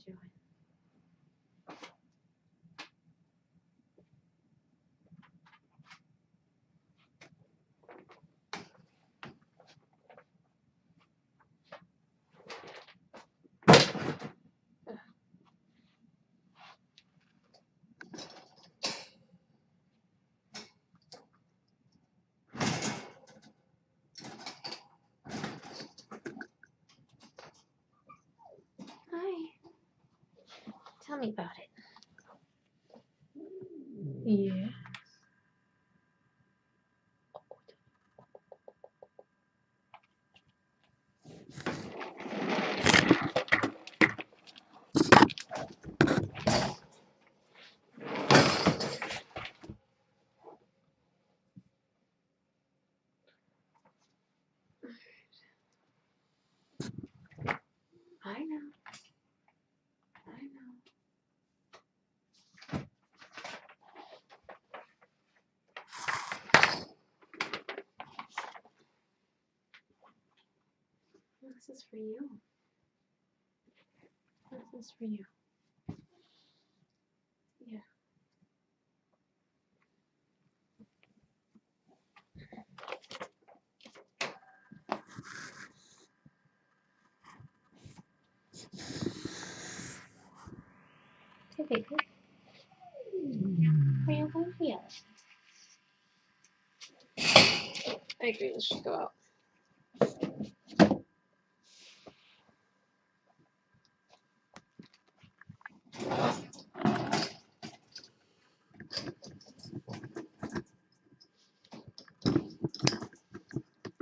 doing? Hi. Tell me about it. Yeah. I know. I know. This is for you. This is for you. Yeah. Hey, baby. Are you going to yell? I agree. Let's just go out.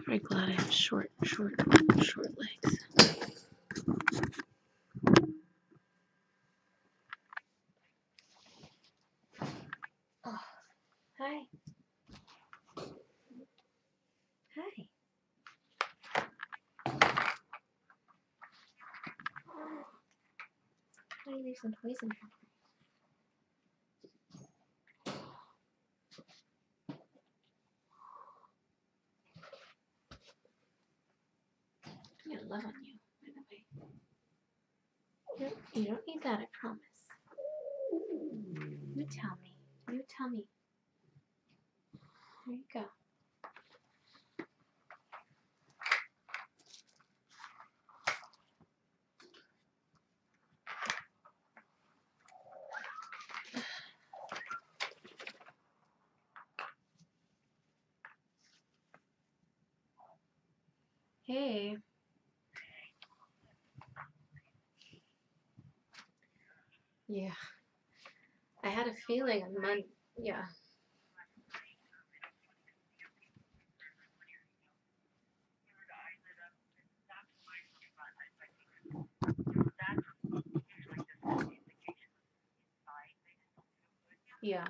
Very glad I have short legs. Oh, hi. Hi. Why do you leave some toys in here? I got love on you, by the way. You don't need that, I promise. You tell me. You tell me. There you go. Hey. Yeah. I had a feeling on Monday. Yeah. Yeah.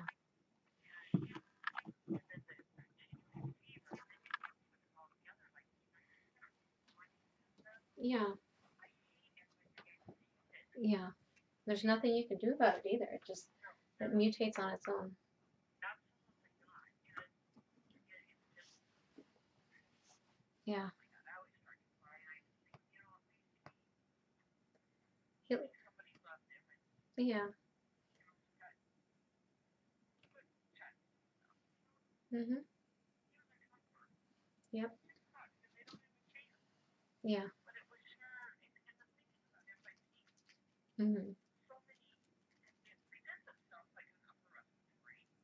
Yeah. Yeah. There's nothing you can do about it either. It mutates on its own. Yeah. Yeah. Mhm. Yep. Yeah. Mhm.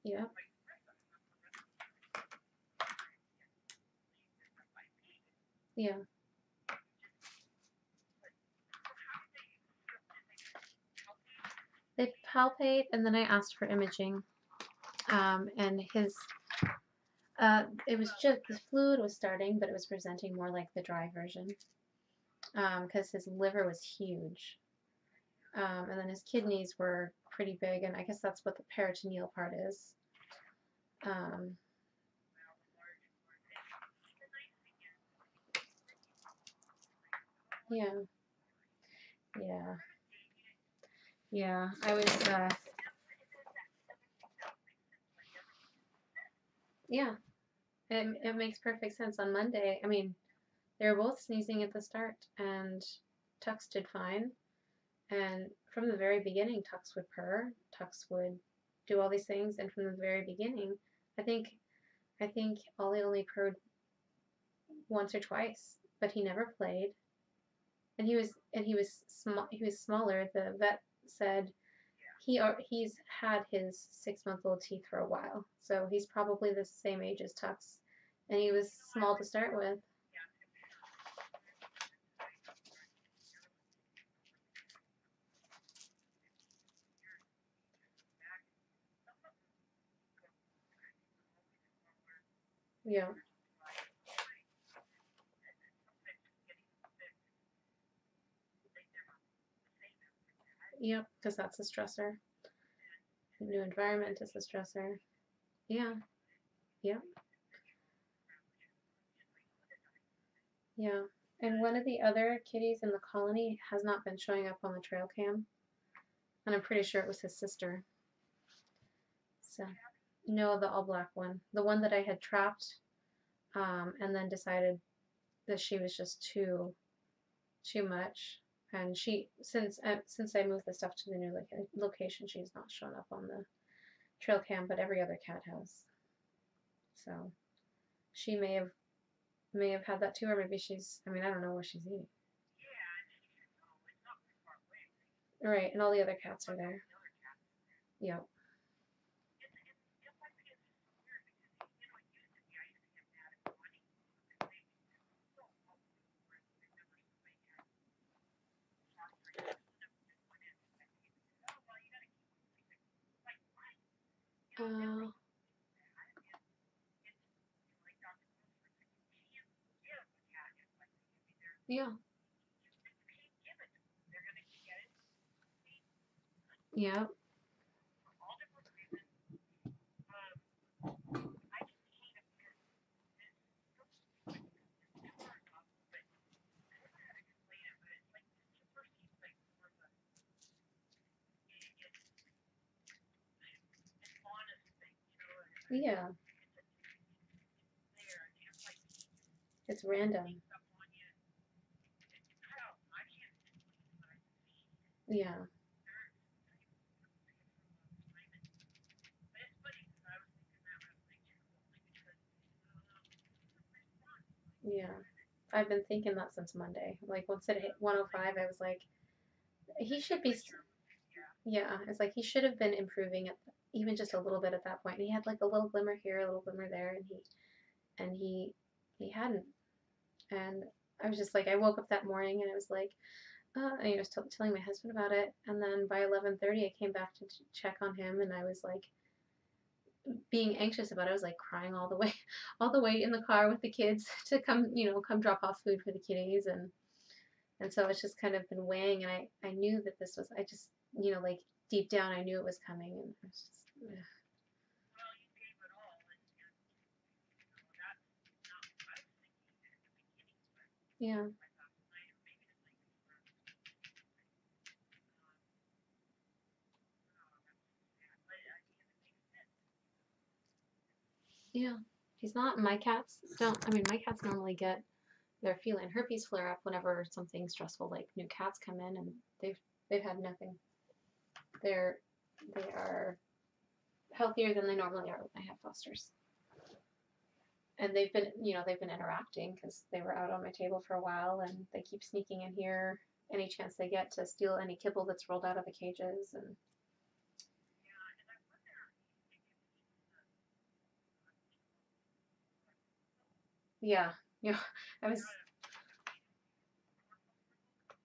Yep. Yeah. They palpate, and then I asked for imaging. And it was just the fluid was starting, but it was presenting more like the dry version. Because his liver was huge. And then his kidneys were pretty big, and I guess that's what the peritoneal part is. Yeah. Yeah. Yeah. I was, yeah. It makes perfect sense. On Monday, I mean, they were both sneezing at the start, and Tux did fine. And from the very beginning, Tux would purr, Tux would do all these things, and from the very beginning, I think Ollie only purred once or twice, but he never played. And he was smaller. The vet said he's had his 6-month-old teeth for a while, so he's probably the same age as Tux, and he was small to start with. Yeah. Yep, because that's a stressor. New environment is a stressor. Yeah. Yeah. Yeah. And one of the other kitties in the colony has not been showing up on the trail cam, and I'm pretty sure it was his sister. So, no, the all black one, the one that I had trapped, and then decided that she was just too much. And she since I moved the stuff to the new location, she's not shown up on the trail cam, but every other cat has. So she may have had that too, or maybe she's. I mean, I don't know where she's eating. Right, and all the other cats are there. Yep. Uh, yeah. Yep. Yeah. It's random. Yeah. Yeah. I've been thinking that since Monday. Like once it hit 105, I was like, he should be. Yeah, it's like he should have been improving at even just a little bit at that point. And he had like a little glimmer here, a little glimmer there, and he hadn't. And I was just like, I woke up that morning and I was like, and I was telling my husband about it. And then by 11:30, I came back to check on him, and I was like being anxious about it. I was like crying all the way, all the way in the car with the kids to come, come drop off food for the kitties, and so it's just kind of been weighing. And I knew that this was, I just, like deep down, I knew it was coming, and I was just, ugh. Yeah, yeah. He's not. My cats don't. I mean, my cats normally get their feline herpes flare up whenever something stressful like new cats come in, and they've had nothing. They're they are healthier than they normally are when I have fosters. And they've been interacting because they were out on my table for a while, and they keep sneaking in here any chance they get to steal any kibble that's rolled out of the cages. And yeah, yeah, I was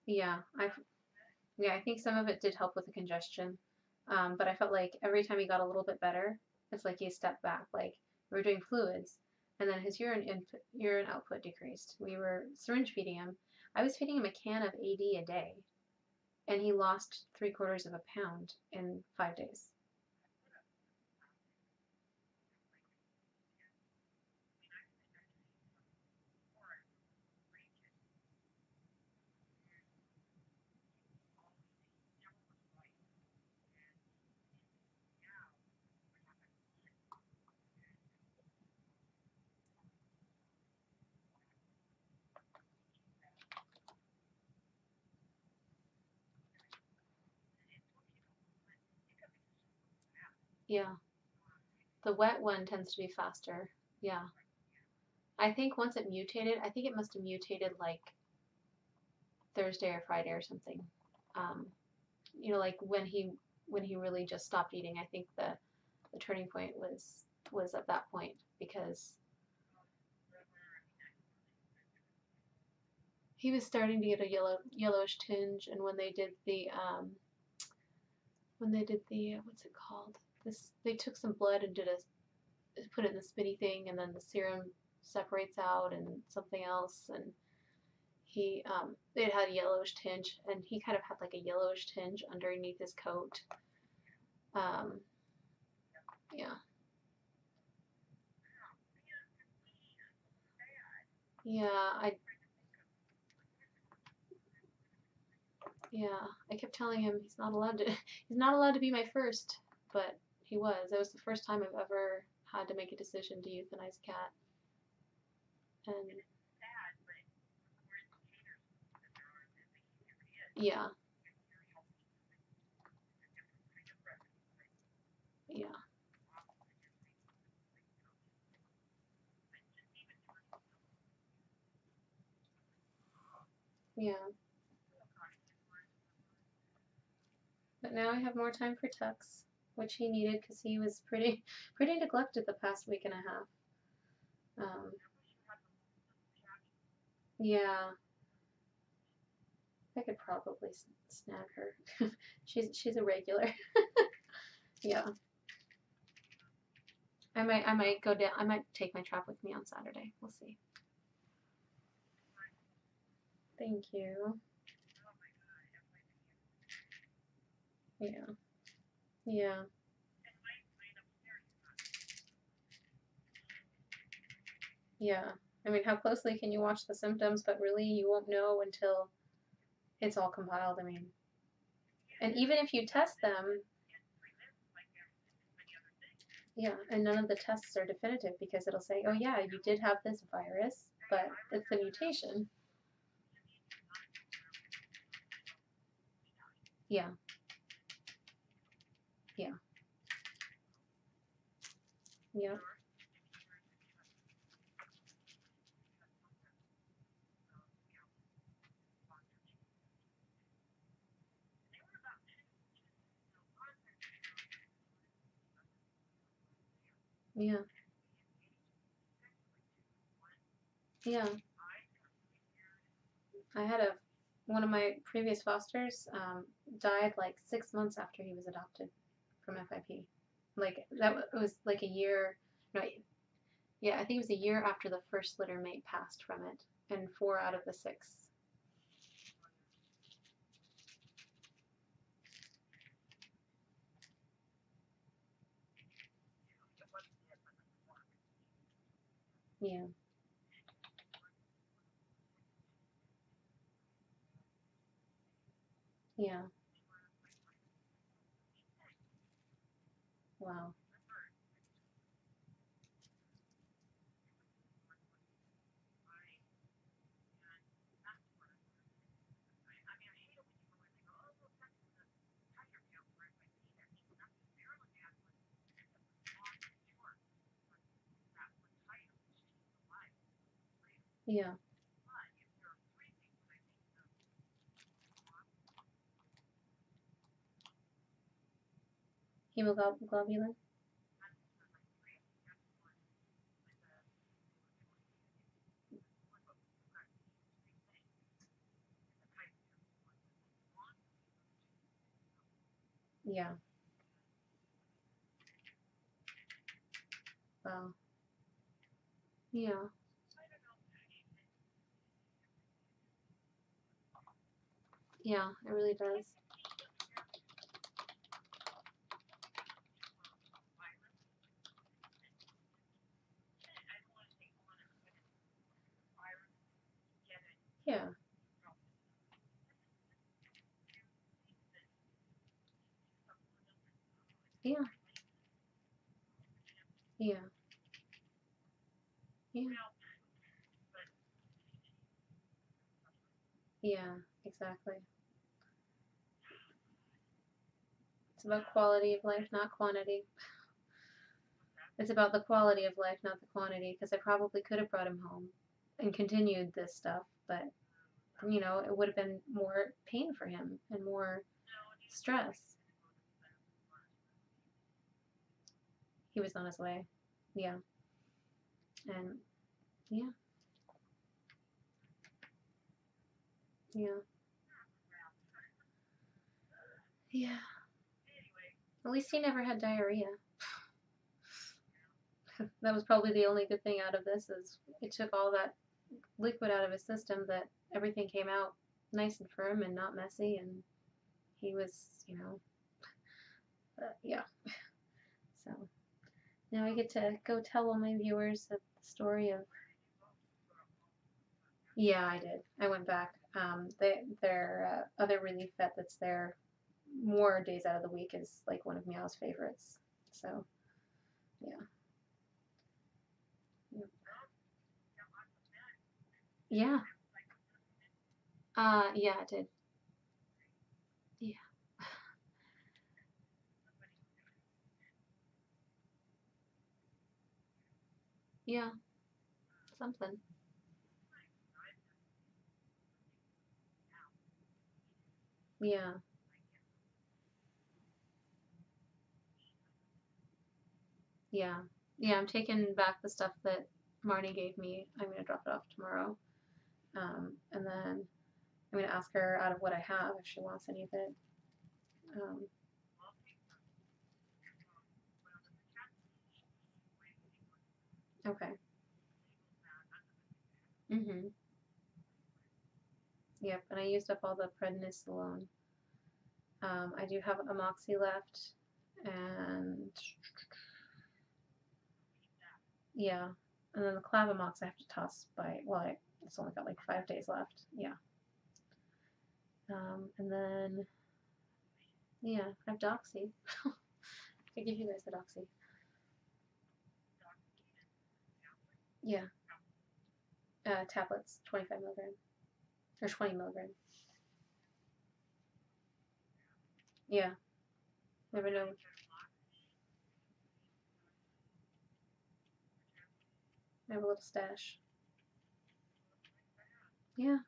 yeah, I think some of it did help with the congestion, but I felt like every time he got a little bit better, it's like he stepped back. Like we were doing fluids, and then his urine output decreased. We were syringe feeding him. I was feeding him a can of AD a day, and he lost 3/4 of a pound in 5 days. Yeah. The wet one tends to be faster. Yeah. I think once it mutated, I think it must have mutated like Thursday or Friday or something. Um, like when he really just stopped eating. I think the turning point was at that point because he was starting to get a yellowish tinge, and when they did the what's it called? This they took some blood and put it in the spitty thing, and then the serum separates out and something else, and it had a yellowish tinge, and he kind of had like a yellowish tinge underneath his coat. Um, yeah, yeah, I kept telling him he's not allowed to he's not allowed to be my first, but he was. It was the first time I've ever had to make a decision to euthanize a cat, and yeah, yeah, yeah. But now I have more time for Tux, which he needed because he was pretty neglected the past week and a half. Um, yeah, I could probably snag her. She's a regular. Yeah, I might go down. I might take my trap with me on Saturday. We'll see. Thank you. Yeah, yeah, yeah. I mean, how closely can you watch the symptoms? But really, you won't know until it's all compiled. I mean, and even if you test them, yeah, and none of the tests are definitive because it'll say, oh yeah, you did have this virus, but it's a mutation. Yeah, yeah, yeah, yeah, yeah. I had one of my previous fosters died like 6 months after he was adopted from FIP. Like it was like a year. No, yeah, I think it was a year after the first litter mate passed from it, and 4 out of the 6. Yeah, yeah. Wow. Yeah. Hemoglobulin. Yeah. Wow. Yeah. Yeah. It really does. Yeah. Yeah. Yeah. Yeah. Yeah. Exactly. It's about quality of life, not quantity. It's about the quality of life, not the quantity, because I probably could have brought him home and continued this stuff, but, you know, it would have been more pain for him and more stress. He was on his way. Yeah. And, yeah. Yeah. Yeah. At least he never had diarrhea. That was probably the only good thing out of this, is it took all that liquid out of his system, that everything came out nice and firm and not messy, and he was, you know, yeah. So now I get to go tell all my viewers the story of. Yeah, I did. I went back. Their other relief vet that's there more days out of the week is like one of Meow's favorites. So, yeah. Yep. Yeah. Yeah, I did. Yeah. Yeah. Something. Yeah. Yeah. Yeah, I'm taking back the stuff that Marnie gave me. I'm gonna drop it off tomorrow. And then I'm gonna ask her out of what I have if she wants any of it. Um, okay. Mhm. Yep. And I used up all the prednisolone. I do have a moxie left, and yeah, and then the clavamox I have to toss by. Well, it's only got like 5 days left. Yeah. And then yeah, I have doxy. I give you guys the doxy. Yeah. Tablets, 25 milligram or 20 milligram. Yeah. Never know. I have a little stash. Yeah.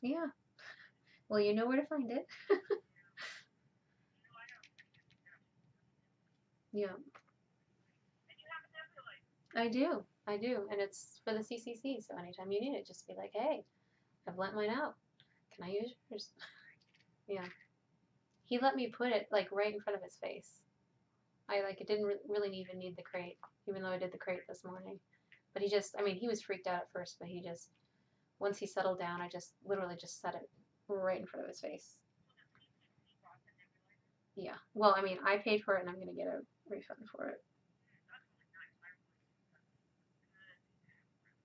Yeah. Well, you know where to find it. Yeah. I do. I do. And it's for the CCC, so anytime you need it, just be like, hey, I've lent mine out. Can I use yours? Yeah. He let me put it like right in front of his face. I like it didn't really even need the crate, even though I did the crate this morning. But he just, I mean, he was freaked out at first, but he just, once he settled down, I just literally just set it right in front of his face. Yeah. Well, I mean, I paid for it and I'm going to get a refund for it.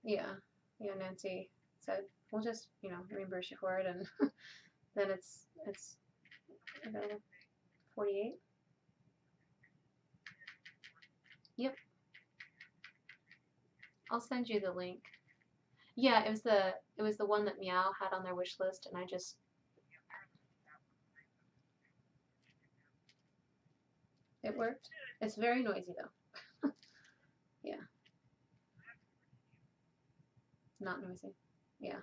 Yeah. Yeah, Nancy said, we'll just, you know, reimburse you for it, and then it's available. 48. Yep. I'll send you the link. Yeah, it was the one that Meow had on their wish list, and I just it worked. It's very noisy though. Yeah, not noisy. Yeah.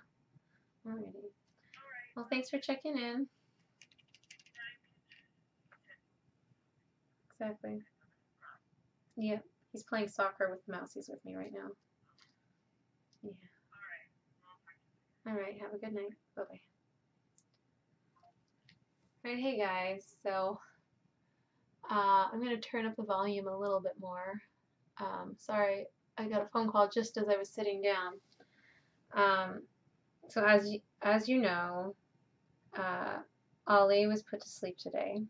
Alrighty. Well, thanks for checking in. Exactly. Yeah. He's playing soccer with Mousie's with me right now. Yeah. Alright, have a good night. Bye bye. Alright, hey guys. So I'm gonna turn up the volume a little bit more. Sorry, I got a phone call just as I was sitting down. So as you know, Ollie was put to sleep today.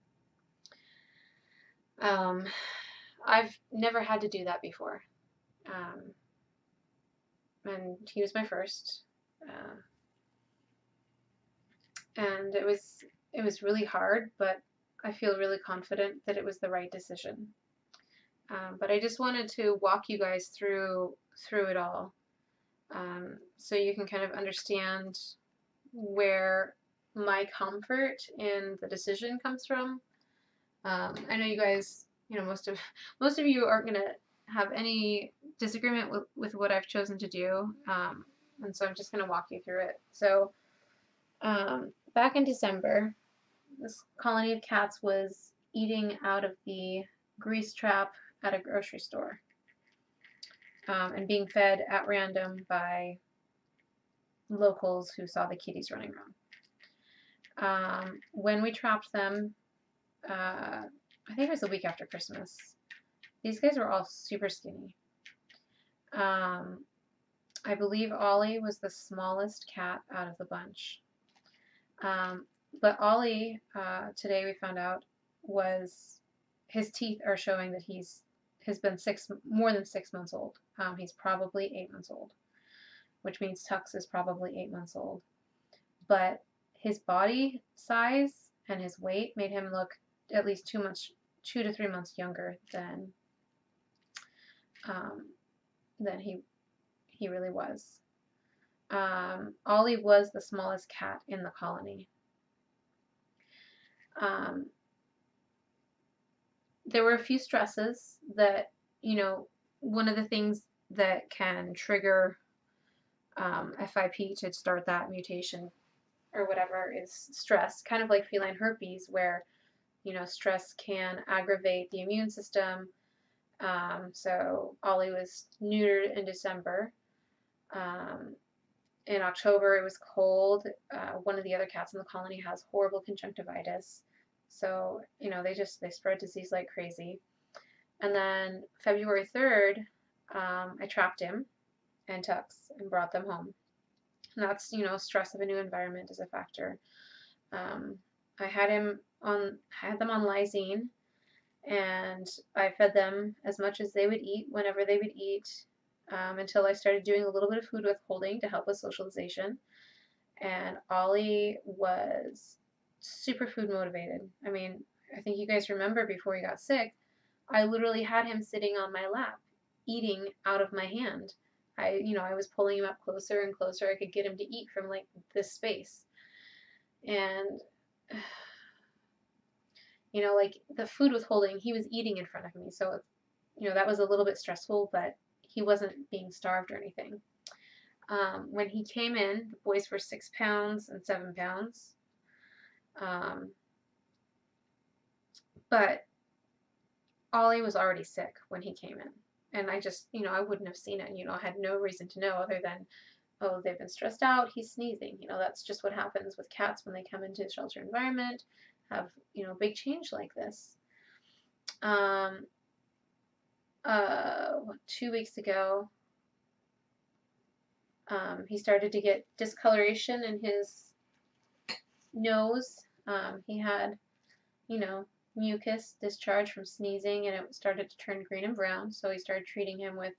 I've never had to do that before, and he was my first, and it was really hard, but I feel really confident that it was the right decision. But I just wanted to walk you guys through it all, so you can kind of understand where my comfort in the decision comes from, I know you guys, most of you aren't gonna have any disagreement with what I've chosen to do, and so I'm just gonna walk you through it. So back in December, this colony of cats was eating out of the grease trap at a grocery store, and being fed at random by locals who saw the kitties running around. When we trapped them, I think it was the week after Christmas. These guys were all super skinny. I believe Ollie was the smallest cat out of the bunch. But Ollie, today we found out, was his teeth are showing that has been more than 6 months old. He's probably 8 months old, which means Tux is probably 8 months old. But his body size and his weight made him look at least 2 to 3 months younger than he really was. Ollie was the smallest cat in the colony. There were a few stresses that, one of the things that can trigger FIP to start that mutation or whatever is stress, kind of like feline herpes, where, stress can aggravate the immune system. So Ollie was neutered in December. In October, it was cold. One of the other cats in the colony has horrible conjunctivitis. So, they spread disease like crazy. And then February 3rd, I trapped him and Tux and brought them home. And that's, stress of a new environment is a factor. I had them on lysine, and I fed them as much as they would eat whenever they would eat, until I started doing a little bit of food withholding to help with socialization. And Ollie was super food motivated. I mean, I think you guys remember before he got sick, I literally had him sitting on my lap, eating out of my hand. I was pulling him up closer and closer. I could get him to eat from like this space. And, like the food withholding, he was eating in front of me. So, that was a little bit stressful, but he wasn't being starved or anything. When he came in, the boys were 6 pounds and 7 pounds. But Ollie was already sick when he came in. And I just, I wouldn't have seen it. I had no reason to know other than, oh, they've been stressed out, he's sneezing. That's just what happens with cats when they come into a shelter environment, have, big change like this. 2 weeks ago, he started to get discoloration in his nose. He had, mucus discharge from sneezing, and it started to turn green and brown, so we started treating him with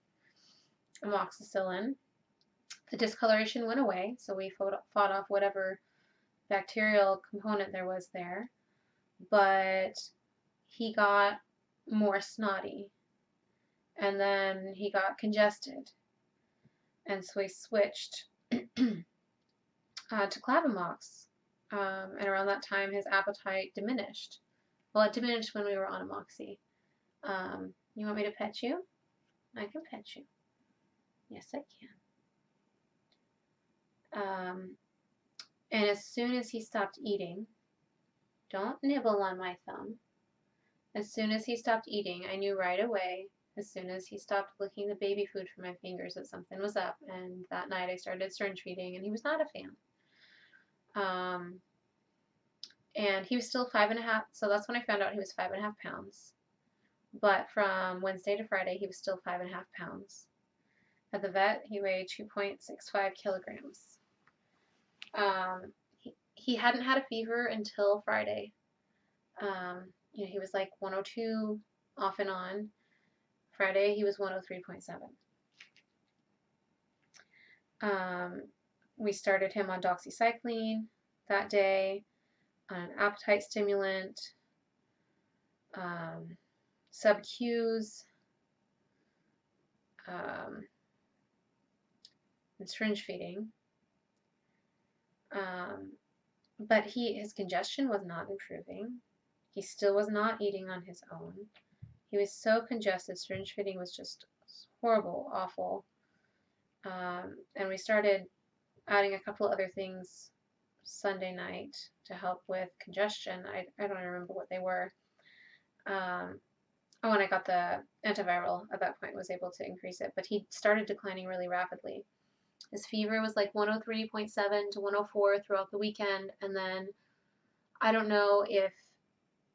amoxicillin. The discoloration went away, so we fought off whatever bacterial component there was there, but he got more snotty, and then he got congested, and so we switched to Clavamox, and around that time his appetite diminished. Well, it diminished when we were on Amoxi. You want me to pet you? I can pet you. Yes, I can. And as soon as he stopped eating, don't nibble on my thumb. As soon as he stopped eating, I knew right away, as soon as he stopped licking the baby food from my fingers, that something was up. And that night I started syringe feeding, and he was not a fan. And he was still 5.5, so that's when I found out he was 5.5 pounds. But from Wednesday to Friday, he was still 5.5 pounds. At the vet, he weighed 2.65 kilograms. He hadn't had a fever until Friday. He was like 102 off and on. Friday, he was 103.7. We started him on doxycycline that day, on an appetite stimulant, sub-Qs, and syringe feeding. But his congestion was not improving. He still was not eating on his own. He was so congested. Syringe fitting was just horrible, awful. And we started adding a couple other things Sunday night to help with congestion. I don't remember what they were. Oh, and I got the antiviral at that point, was able to increase it, but he started declining really rapidly. His fever was like 103.7 to 104 throughout the weekend, and then I don't know if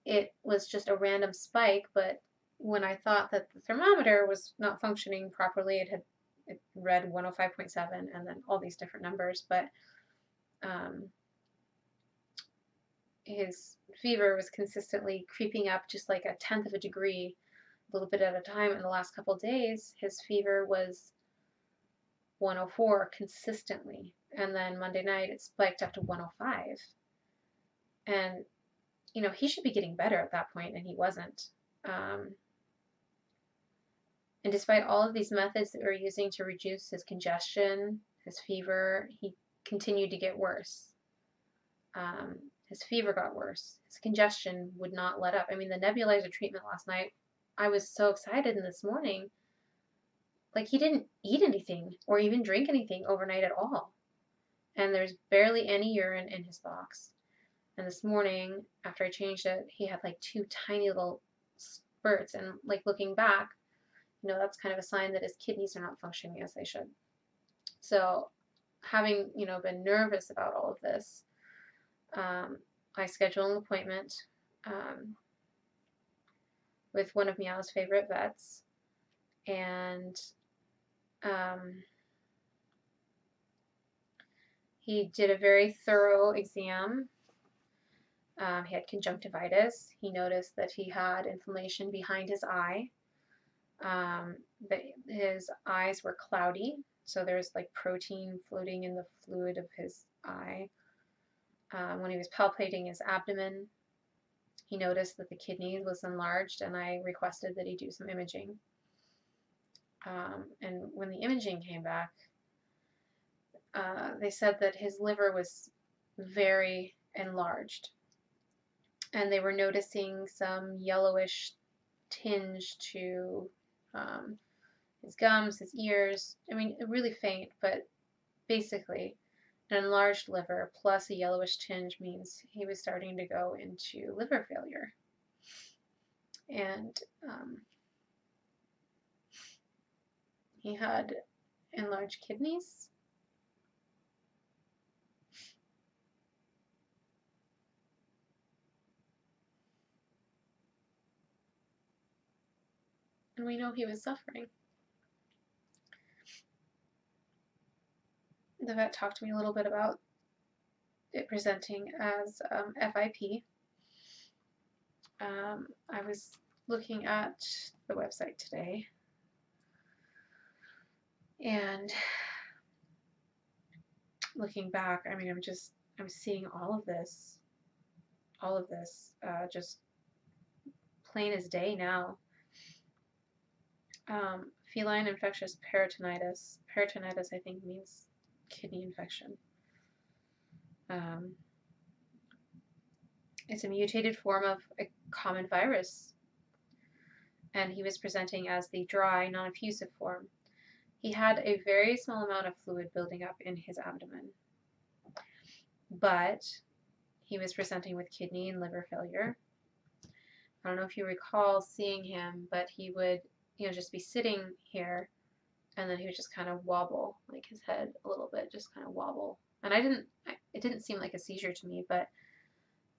it was just a random spike, but when I thought that the thermometer was not functioning properly, it read 105.7 and then all these different numbers, but his fever was consistently creeping up just like a tenth of a degree, a little bit at a time. In the last couple of days, his fever was 104 consistently, and then Monday night it spiked up to 105. And you know, he should be getting better at that point, and he wasn't. And despite all of these methods that we were using to reduce his congestion, his fever, he continued to get worse. His fever got worse. His congestion would not let up. I mean, the nebulizer treatment last night, I was so excited, and this morning, like, he didn't eat anything or even drink anything overnight at all. And there's barely any urine in his box. And this morning, after I changed it, he had like 2 tiny little spurts. And like looking back, you know, that's kind of a sign that his kidneys are not functioning as they should. So having, you know, been nervous about all of this, I scheduled an appointment with one of Meow's favorite vets, and he did a very thorough exam. He had conjunctivitis. He noticed that he had inflammation behind his eye. That his eyes were cloudy, so there's like protein floating in the fluid of his eye. When he was palpating his abdomen, he noticed that the kidney was enlarged, and I requested that he do some imaging. And when the imaging came back, they said that his liver was very enlarged, and they were noticing some yellowish tinge to his gums, his ears. I mean, really faint, but basically an enlarged liver plus a yellowish tinge means he was starting to go into liver failure. And he had enlarged kidneys. And we know he was suffering. The vet talked to me a little bit about it presenting as FIP. I was looking at the website today, and looking back, I mean, I'm seeing all of this just plain as day now. Feline infectious peritonitis. Peritonitis, I think, means kidney infection. It's a mutated form of a common virus, and he was presenting as the dry, non-effusive form. He had a very small amount of fluid building up in his abdomen, but he was presenting with kidney and liver failure. I don't know if you recall seeing him, but he would, you know, just be sitting here, and then he would just kind of wobble, like his head a little bit, just kind of wobble. And it didn't seem like a seizure to me, but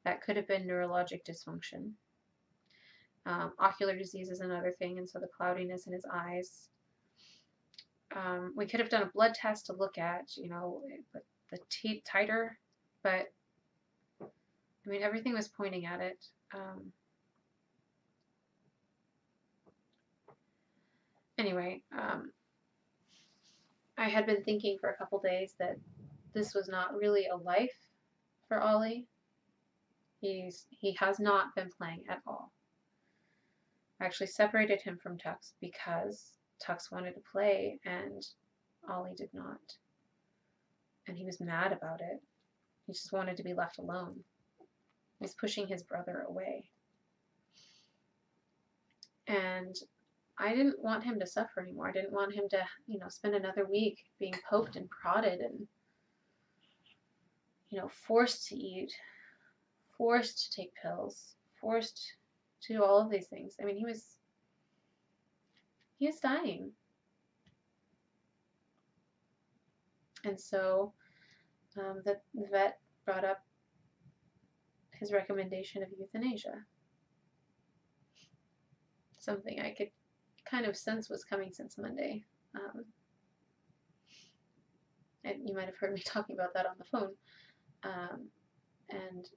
that could have been neurologic dysfunction. Ocular disease is another thing, and so the cloudiness in his eyes. We could have done a blood test to look at, you know, the titer, but I mean, everything was pointing at it. Anyway, I had been thinking for a couple days that this was not really a life for Ollie. He has not been playing at all. I actually separated him from Tux because Tux wanted to play and Ollie did not. And he was mad about it. He just wanted to be left alone. He's pushing his brother away. And I didn't want him to suffer anymore. I didn't want him to, spend another week being poked and prodded and, forced to eat, forced to take pills, forced to do all of these things. I mean, he was dying. And so the vet brought up his recommendation of euthanasia. Something I could kind of sense was coming since Monday. And you might have heard me talking about that on the phone. And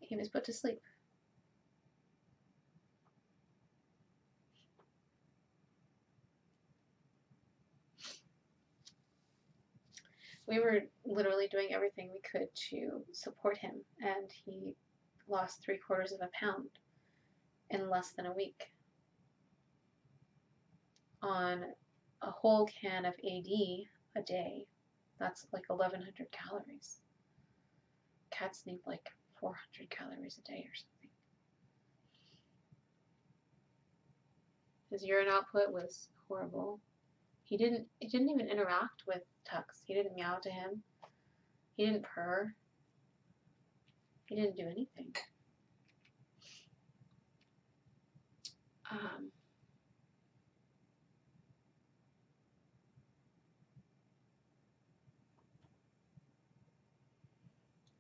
he was put to sleep. We were literally doing everything we could to support him, and he lost 3/4 of a pound in less than a week on a whole can of AD a day. That's like 1,100 calories. Cats need like 400 calories a day or something. His urine output was horrible. It didn't even interact with Tux. He didn't meow to him. He didn't purr. He didn't do anything.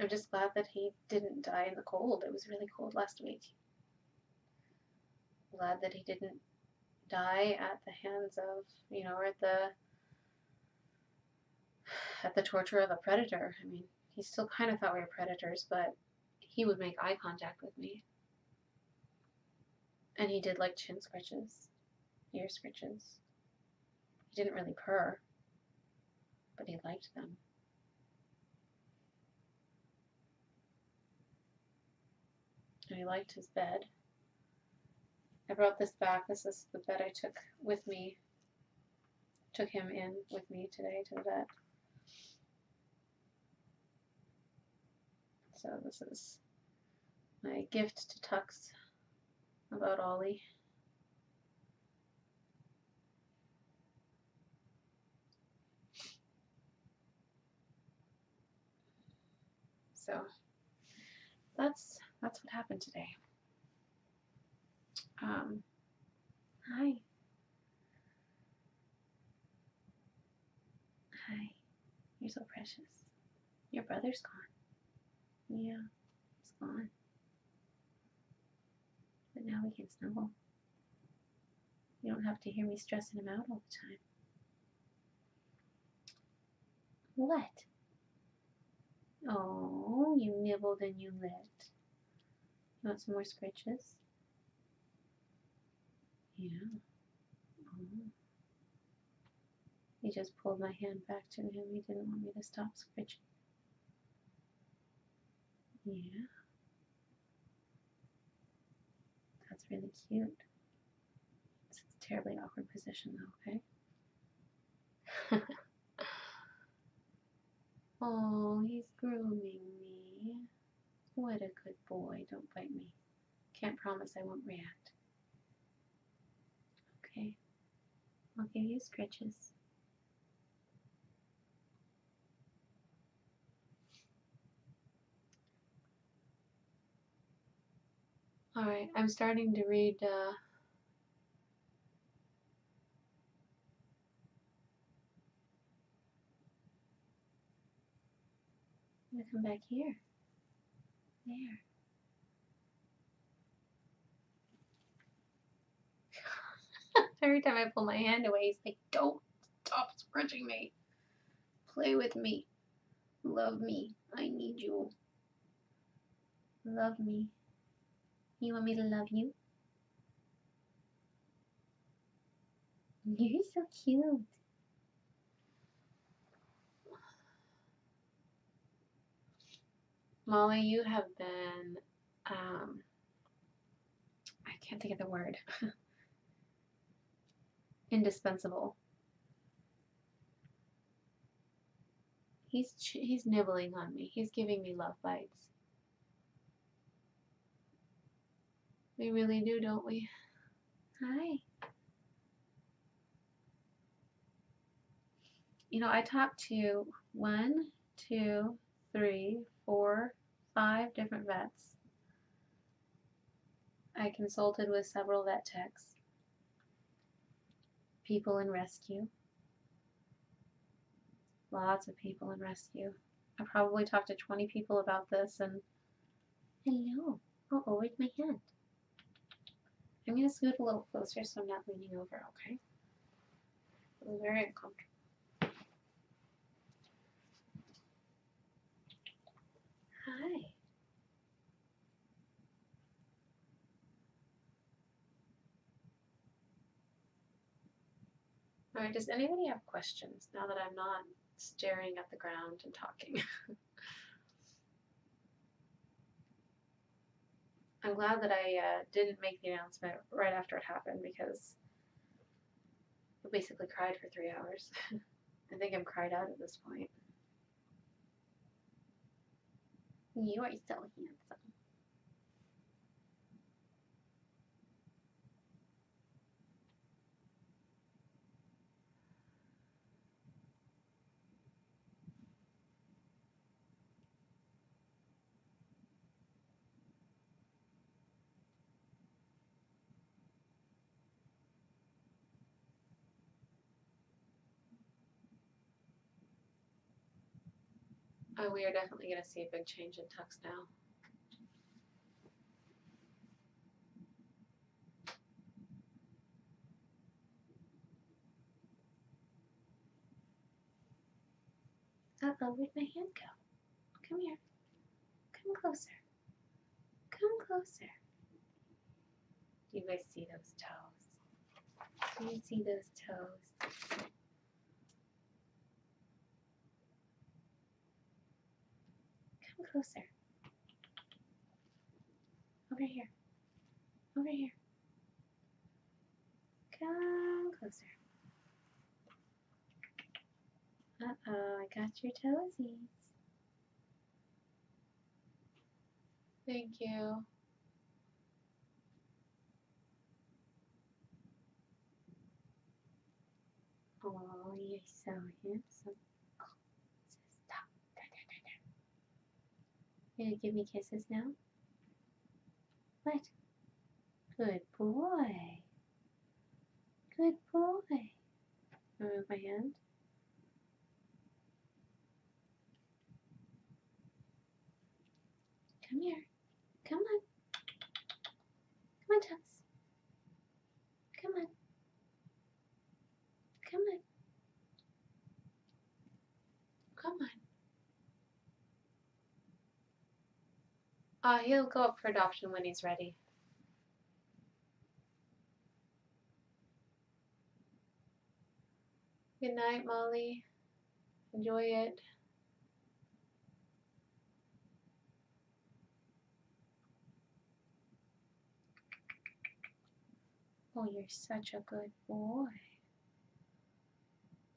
I'm just glad that he didn't die in the cold. It was really cold last week. Glad that he didn't die at the hands of, or at the torture of a predator. I mean, he still kind of thought we were predators, but he would make eye contact with me. And he did like chin scratches, ear scratches. He didn't really purr, but he liked them. And he liked his bed. I brought this back. This is the bed I took with me. Took him in with me today to the vet. So this is my gift to Tux about Ollie. So that's what happened today. Hi. Hi. You're so precious. Your brother's gone. Yeah, he's gone. But now we can snuggle. You don't have to hear me stressing him out all the time. What? Oh, you nibbled and you licked. You want some more scratches? Yeah. Oh. He just pulled my hand back to him. He didn't want me to stop scratching. Yeah. That's really cute. It's a terribly awkward position though, okay? Oh, he's grooming me. What a good boy. Don't bite me. Can't promise I won't react. Okay. I'll give you scratches. Alright, I'm starting to read I'm gonna come back here. There. Every time I pull my hand away, he's like, don't stop scratching me. Play with me. Love me. I need you. Love me. You want me to love you? You're so cute. Molly, you have been, I can't think of the word. Indispensable. He's nibbling on me. He's giving me love bites. We really do, don't we? Hi. You know, I talked to 1, 2, 3, 4, 5 different vets. I consulted with several vet techs, people in rescue, lots of people in rescue. I probably talked to 20 people about this, and hello. Oh, where's my hand? I'm going to scoot a little closer so I'm not leaning over, okay? It's very uncomfortable. Hi. Alright, does anybody have questions now that I'm not staring at the ground and talking? I'm glad that I didn't make the announcement right after it happened because I basically cried for 3 hours. I think I'm cried out at this point. You are so handsome. Oh, we are definitely going to see a big change in Tux now. Uh-oh, where'd my hand go? Come here. Come closer. Come closer. Do you guys see those toes? Do you see those toes? Come closer. Over here. Over here. Come closer. Uh-oh, I got your toesies. Thank you. Oh, you're so handsome. Oh, stop. You gonna give me kisses now? What? Good boy. Good boy. Move my hand. Come here. Come on. Come on, Tux. Come on. Come on. Come on. He'll go up for adoption when he's ready. Good night, Molly. Enjoy it. Oh, you're such a good boy.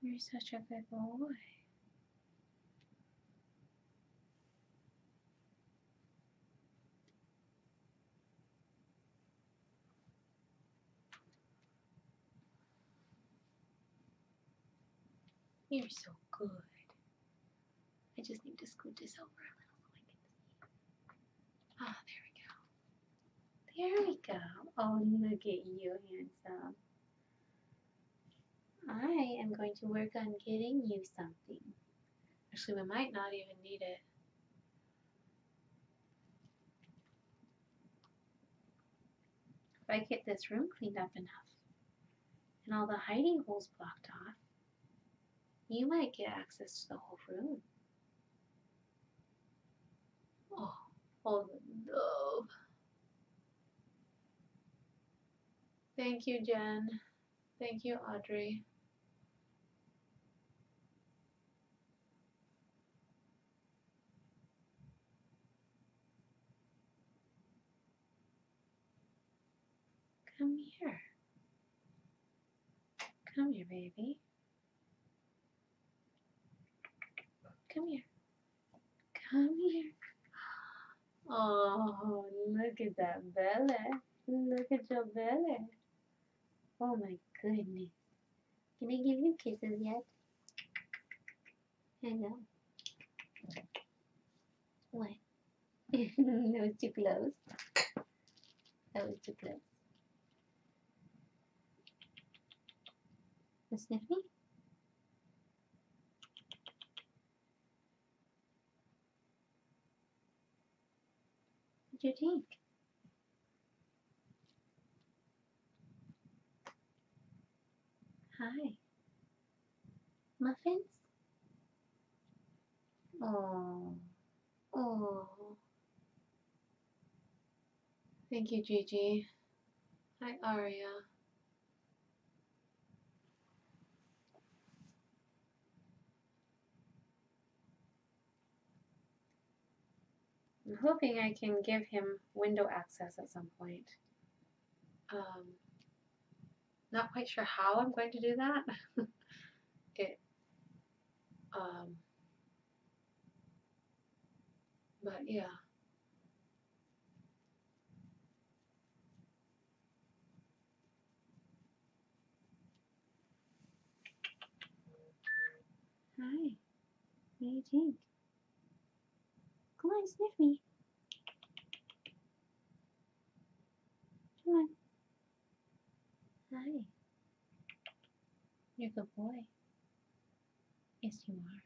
You're such a good boy. You're so good. I just need to scoot this over a little so I can see. Ah, there we go. There we go. Oh, look at you, handsome. I am going to work on getting you something. Actually, we might not even need it. If I get this room cleaned up enough and all the hiding holes blocked off, you might get access to the whole room. Oh no. Thank you, Jen. Thank you, Audrey. Come here. Come here, baby. Come here. Come here. Oh, look at that belly. Look at your belly. Oh my goodness. Can I give you kisses yet? Hang on. What? That was too close. That was too close. You sniff me? What do you think? Hi. Muffins? Oh. Oh. Thank you, Gigi. Hi, Aria. I'm hoping I can give him window access at some point. Not quite sure how I'm going to do that. Um, but yeah. Hi. What do you think? Come on, sniff me. Come on. Hi. You're a good boy. Yes, you are.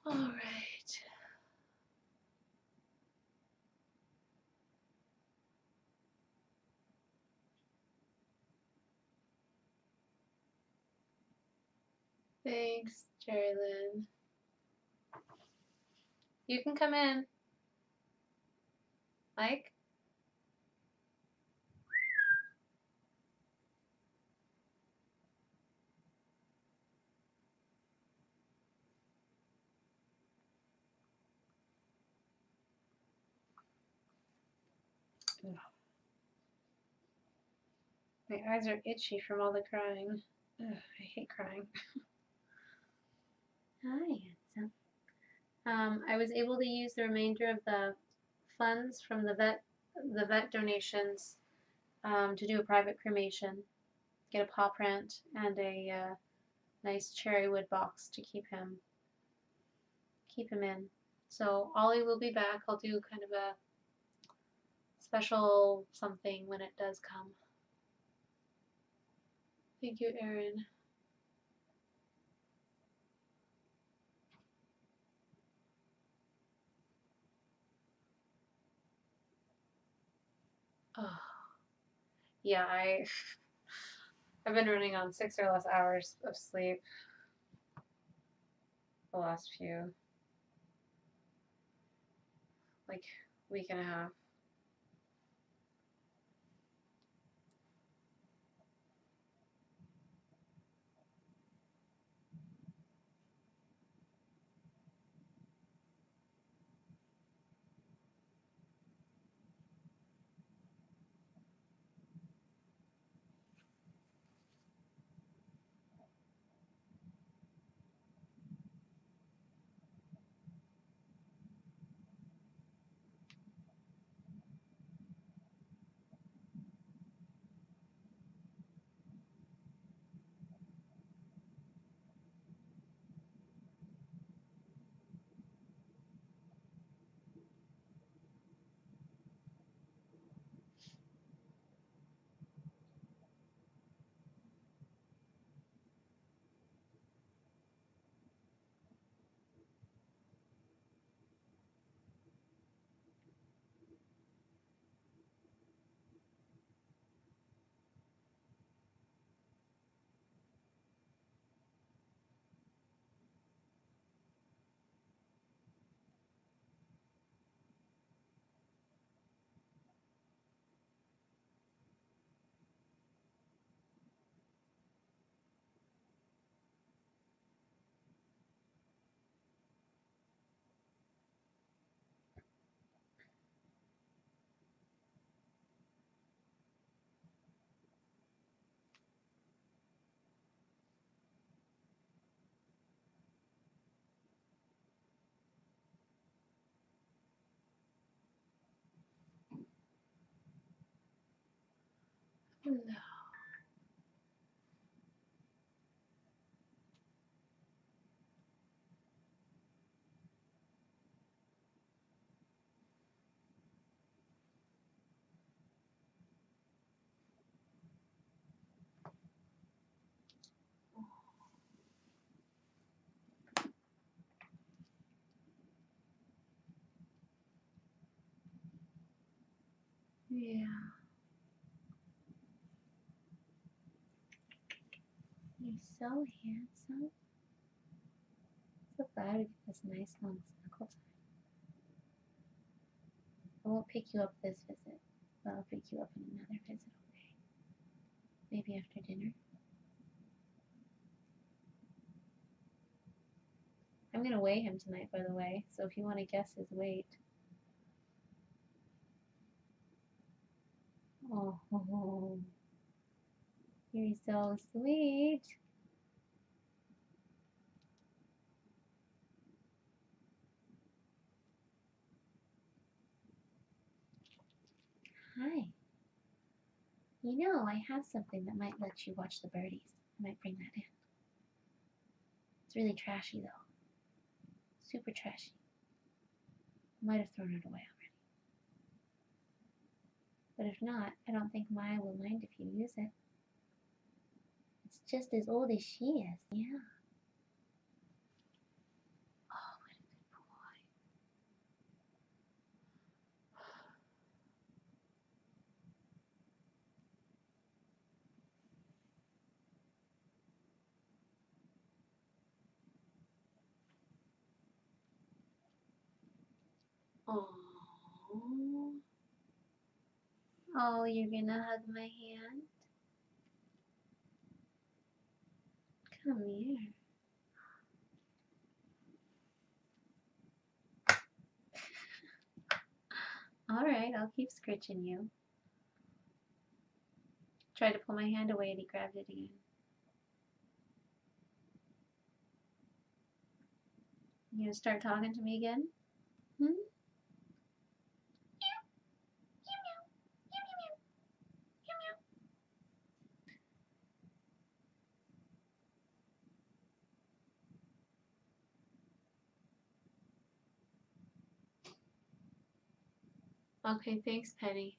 All right. Thanks, Jerrylyn. You can come in. Mike? Ugh. My eyes are itchy from all the crying. Ugh, I hate crying. Hi, handsome. I was able to use the remainder of the funds from the vet donations to do a private cremation, get a paw print and a nice cherry wood box to keep him in. So Ollie will be back. I'll do kind of a special something when it does come. Thank you, Erin. Oh, yeah, I've been running on 6 or less hours of sleep the last few, like, week and a half. No. Yeah, You're so handsome. So glad we get this nice long snuggle time. I won't pick you up this visit, but I'll pick you up on another visit, okay? Maybe after dinner. I'm gonna weigh him tonight, by the way, so if you want to guess his weight. Oh, you're so sweet. Hi. You know, I have something that might let you watch the birdies. I might bring that in. It's really trashy, though. Super trashy. I might have thrown it away already. But if not, I don't think Maya will mind if you use it. It's just as old as she is. Yeah. Oh, what a good boy. oh, Oh, you're gonna hug my hand? Come here. Alright, I'll keep scritching you. Tried to pull my hand away and he grabbed it again. You gonna start talking to me again? Hmm? okay, thanks, Penny.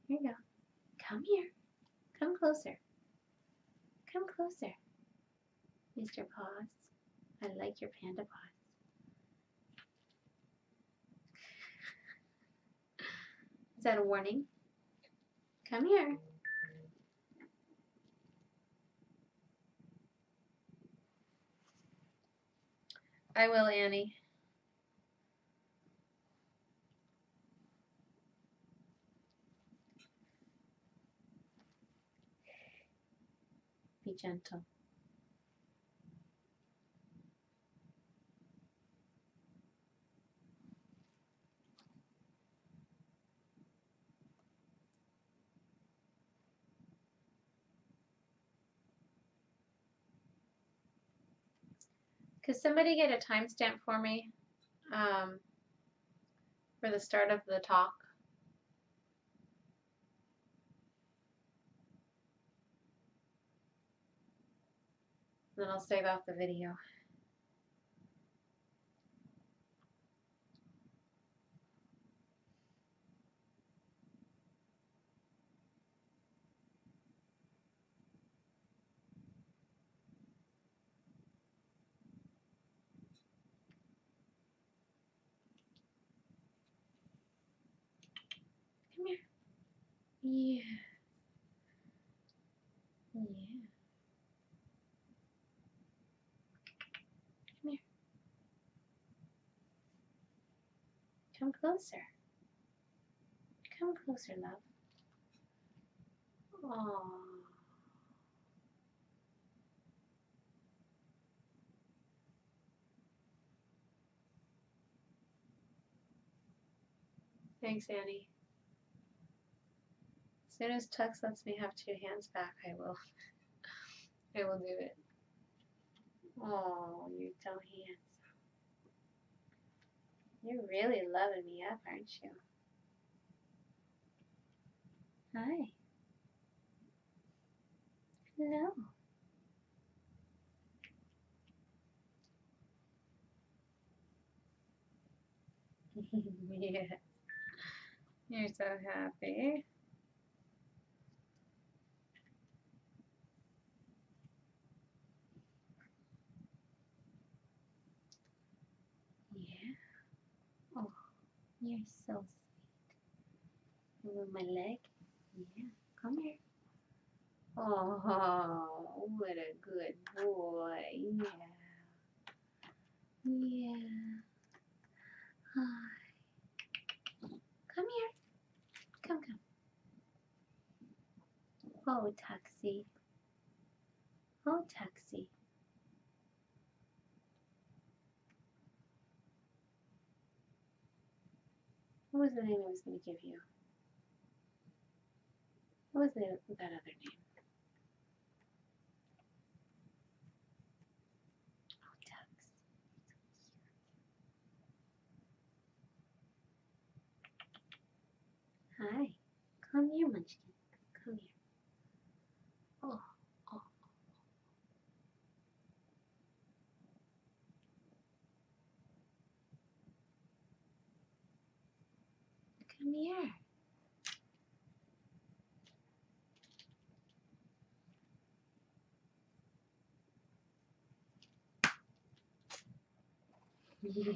Here you go. Come here. Come closer. Come closer. Mr. Paws. I like your panda paws. that a warning? Come here. I will, Annie. Be gentle. Could somebody get a timestamp for me for the start of the talk? Then I'll save off the video. Come here. Yeah. Yeah. Come here. Come closer. Come closer, love. Aww. Thanks, Annie. As soon as Tux lets me have 2 hands back, I will do it. Oh, you're so handsome. You're really loving me up, aren't you? Hi. Hello. Yeah. You're so happy. Yeah. Oh, you're so sweet. Move my leg. Yeah. Come here. Oh, what a good boy. Yeah. Yeah. Hi. Come here. Come. Oh, Tuxie. Oh, Tuxie. What was the name I was going to give you? What was that other name? Oh, Tux. Hi. Come here, Munchkin. Come here. Oh. Come here. Yeah.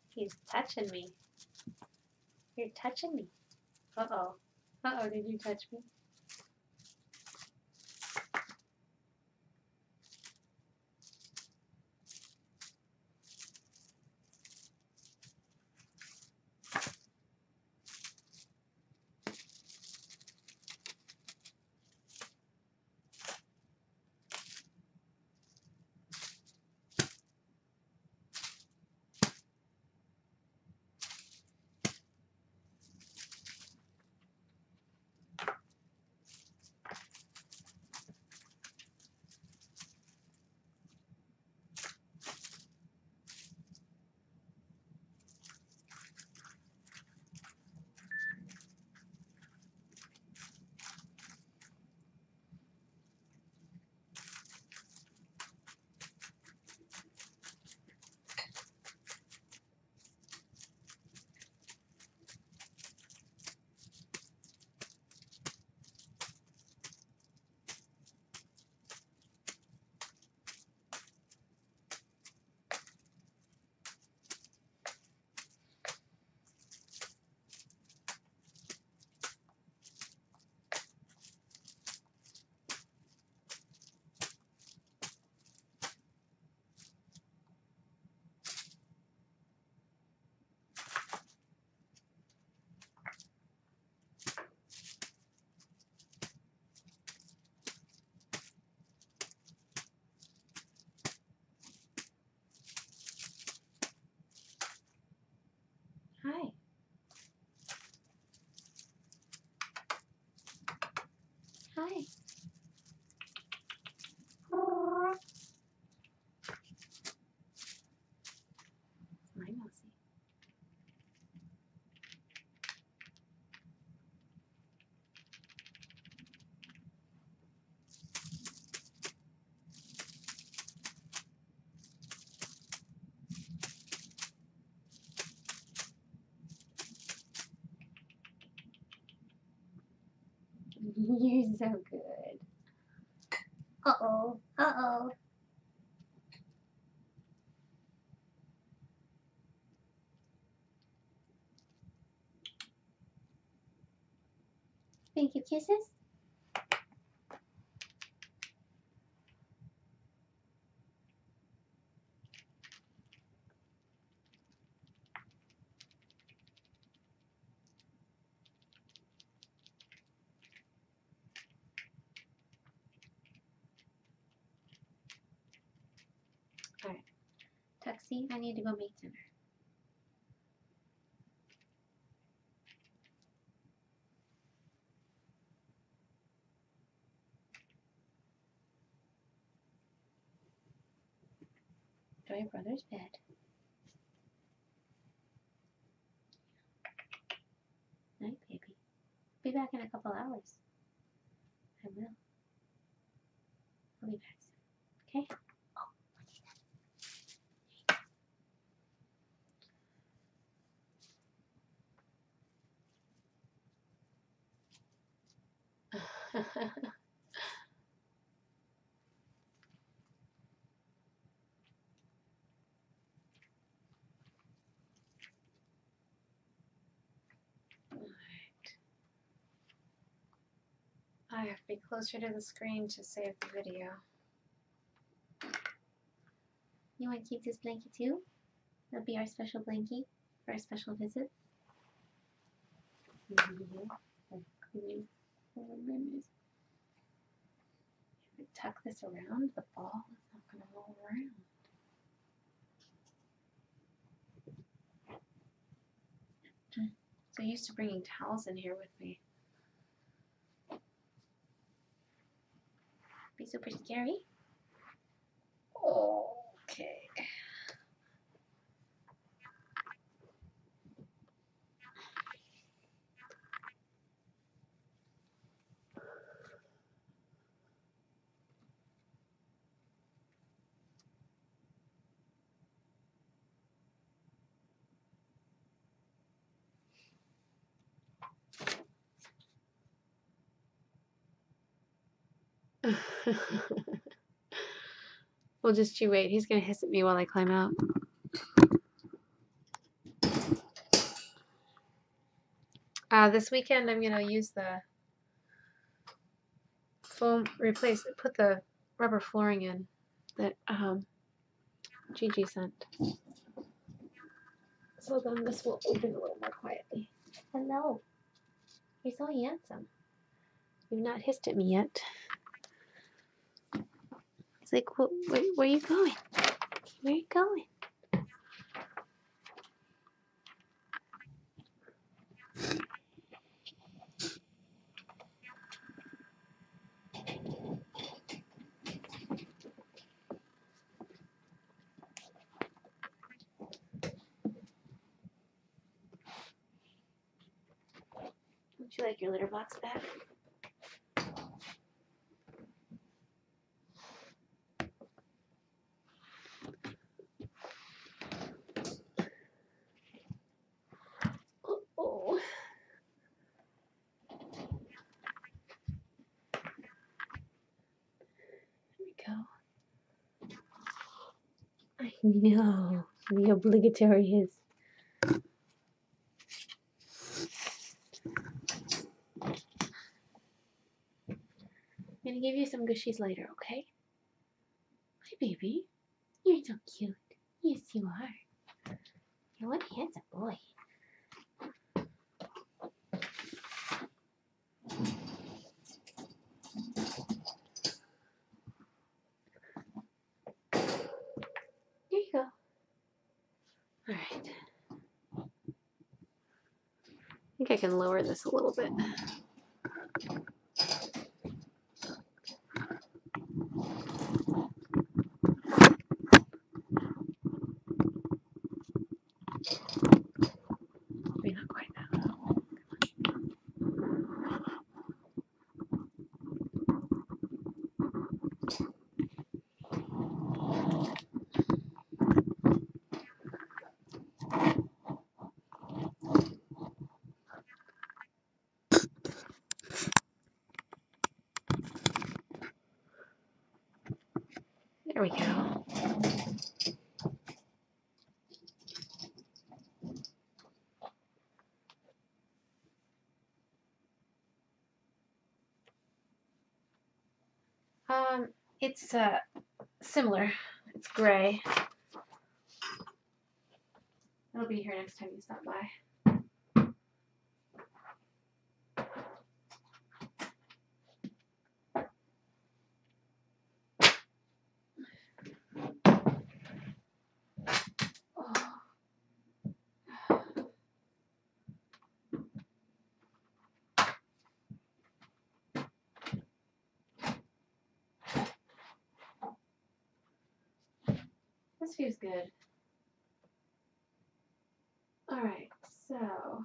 He's touching me. You're touching me. Uh-oh. Uh-oh, did you touch me? You're so good. Uh-oh. Uh-oh. Thank you, kisses. Alright. Tuxie, I need to go make dinner. Joy Brother's bed. Night, baby. Be back in a couple hours. I will. I'll be back soon. Okay? Oh, I have to be closer to the screen to save the video. you want to keep this blanket too? That'll be our special blankie for our special visit. Oh goodness. If I tuck this around, the ball is not going to roll around. So used to bringing towels in here with me. Be super scary. Okay. Well, just you wait. He's going to hiss at me while I climb out. This weekend I'm going to use the foam, put the rubber flooring in that Gigi sent. So then this will open a little more quietly. Hello. You're so handsome. You've not hissed at me yet. It's like, where are you going? Where are you going? Don't you like your litter box back? Oh. There we go. I know. The obligatory is. I'm gonna give you some gushies later, okay? Hi, baby. You're so cute. Yes, you are. You're one handsome boy. There you go. All right. I think I can lower this a little bit. Maybe not quite now. we go. It's similar. It's gray. It'll be here next time you stop by. This feels good. Alright, so